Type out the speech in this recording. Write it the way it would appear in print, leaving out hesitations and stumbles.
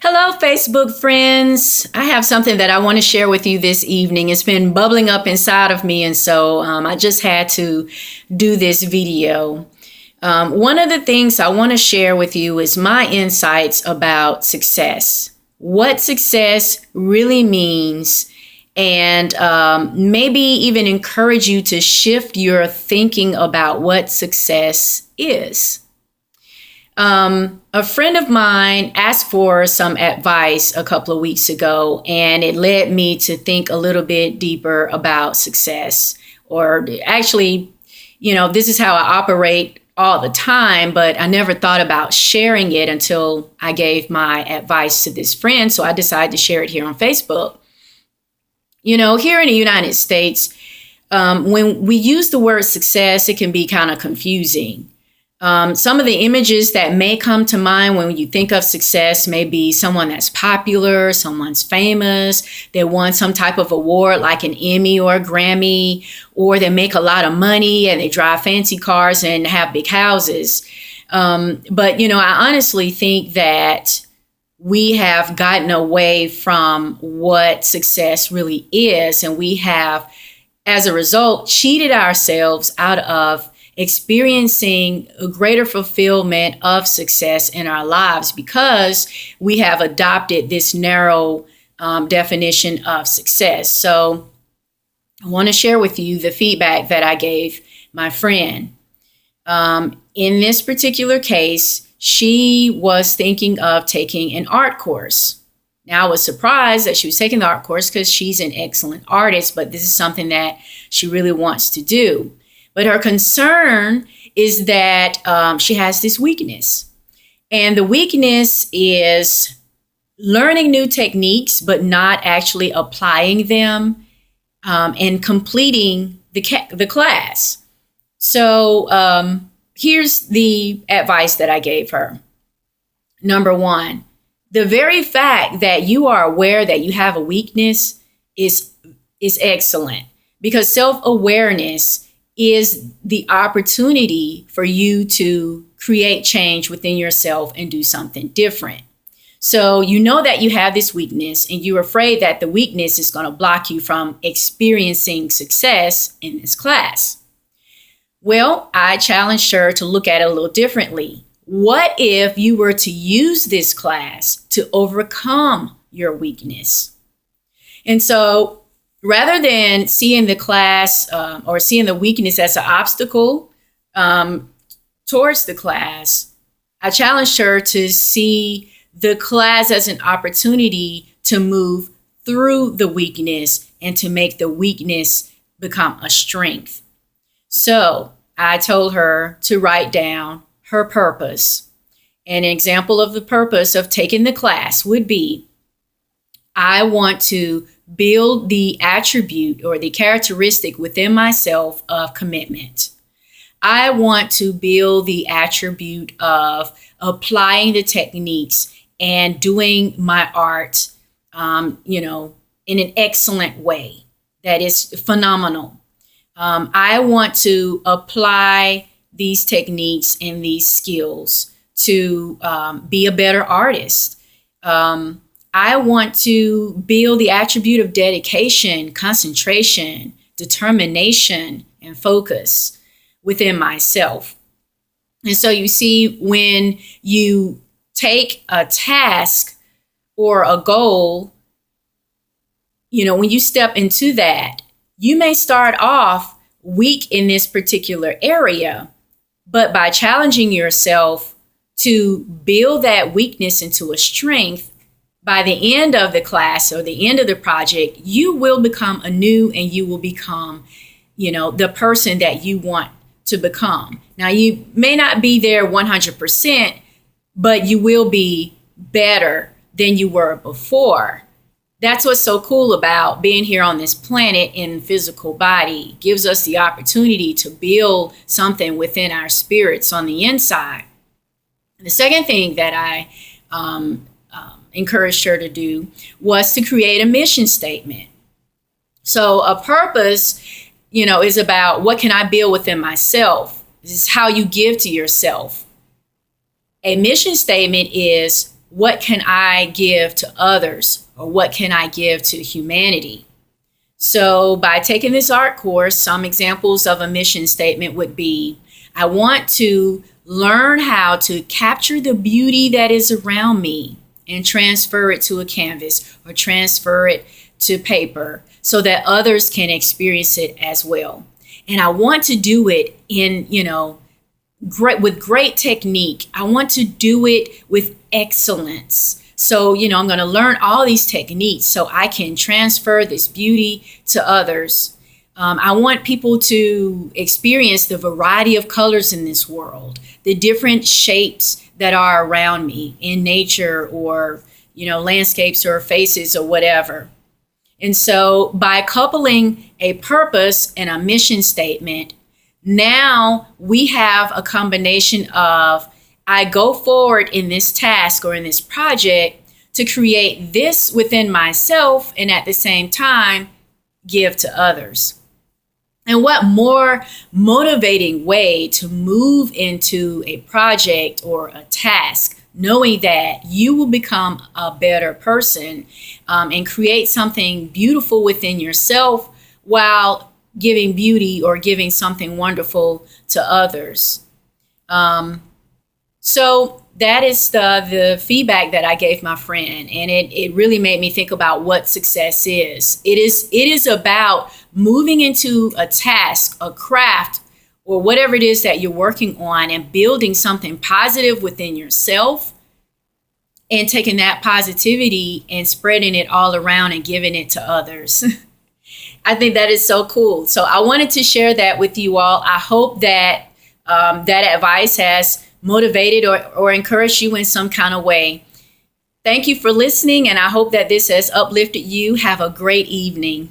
Hello, Facebook friends. I have something that I want to share with you this evening. It's been bubbling up inside of me, and so I just had to do this video. One of the things I want to share with you is my insights about success, what success really means, and maybe even encourage you to shift your thinking about what success is. A friend of mine asked for some advice a couple of weeks ago, and it led me to think a little bit deeper about success. Or actually, this is how I operate all the time, but I never thought about sharing it until I gave my advice to this friend. So I decided to share it here on Facebook. Here in the United States, when we use the word success, it can be kind of confusing. Some of the images that may come to mind when you think of success may be someone that's popular, someone's famous, they won some type of award like an Emmy or a Grammy, or they make a lot of money and they drive fancy cars and have big houses. But I honestly think that we have gotten away from what success really is, and we have, as a result, cheated ourselves out of experiencing a greater fulfillment of success in our lives because we have adopted this narrow definition of success. So I want to share with you the feedback that I gave my friend. In this particular case, she was thinking of taking an art course. Now, I was surprised that she was taking the art course because she's an excellent artist, but this is something that she really wants to do. But her concern is that she has this weakness. And the weakness is learning new techniques, but not actually applying them and completing the class. So here's the advice that I gave her. Number one, the very fact that you are aware that you have a weakness is excellent, because self-awareness is the opportunity for you to create change within yourself and do something different. So you know that you have this weakness and you're afraid that the weakness is going to block you from experiencing success in this class. Well, I challenged her to look at it a little differently. What if you were to use this class to overcome your weakness? And so rather than seeing the class or seeing the weakness as an obstacle towards the class, I challenged her to see the class as an opportunity to move through the weakness and to make the weakness become a strength. So I told her to write down her purpose. An example of the purpose of taking the class would be, I want to build the attribute or the characteristic within myself of commitment. I want to build the attribute of applying the techniques and doing my art, in an excellent way that is phenomenal. I want to apply these techniques and these skills to be a better artist. I want to build the attribute of dedication, concentration, determination, and focus within myself. And so you see, when you take a task or a goal, when you step into that, you may start off weak in this particular area, but by challenging yourself to build that weakness into a strength, by the end of the class or the end of the project, you will become anew and you will become, the person that you want to become. Now, you may not be there 100%, but you will be better than you were before. That's what's so cool about being here on this planet in the physical body. It gives us the opportunity to build something within our spirits on the inside. The second thing that I encouraged her to do was to create a mission statement. So a purpose, is about what can I build within myself. This is how you give to yourself. A mission statement is what can I give to others, or what can I give to humanity? So by taking this art course, some examples of a mission statement would be, I want to learn how to capture the beauty that is around me and transfer it to a canvas or transfer it to paper so that others can experience it as well. And I want to do it in, with great technique. I want to do it with excellence. So, I'm going to learn all these techniques so I can transfer this beauty to others. I want people to experience the variety of colors in this world, the different shapes that are around me in nature or, landscapes or faces or whatever. And so by coupling a purpose and a mission statement, now we have a combination of, I go forward in this task or in this project to create this within myself and at the same time give to others. And what more motivating way to move into a project or a task, knowing that you will become a better person and create something beautiful within yourself while giving beauty or giving something wonderful to others. So that is the feedback that I gave my friend, and it really made me think about what success is. It is about moving into a task, a craft, or whatever it is that you're working on and building something positive within yourself and taking that positivity and spreading it all around and giving it to others. I think that is so cool. So I wanted to share that with you all. I hope that that advice has motivated or encouraged you in some kind of way. Thank you for listening, and I hope that this has uplifted you. Have a great evening.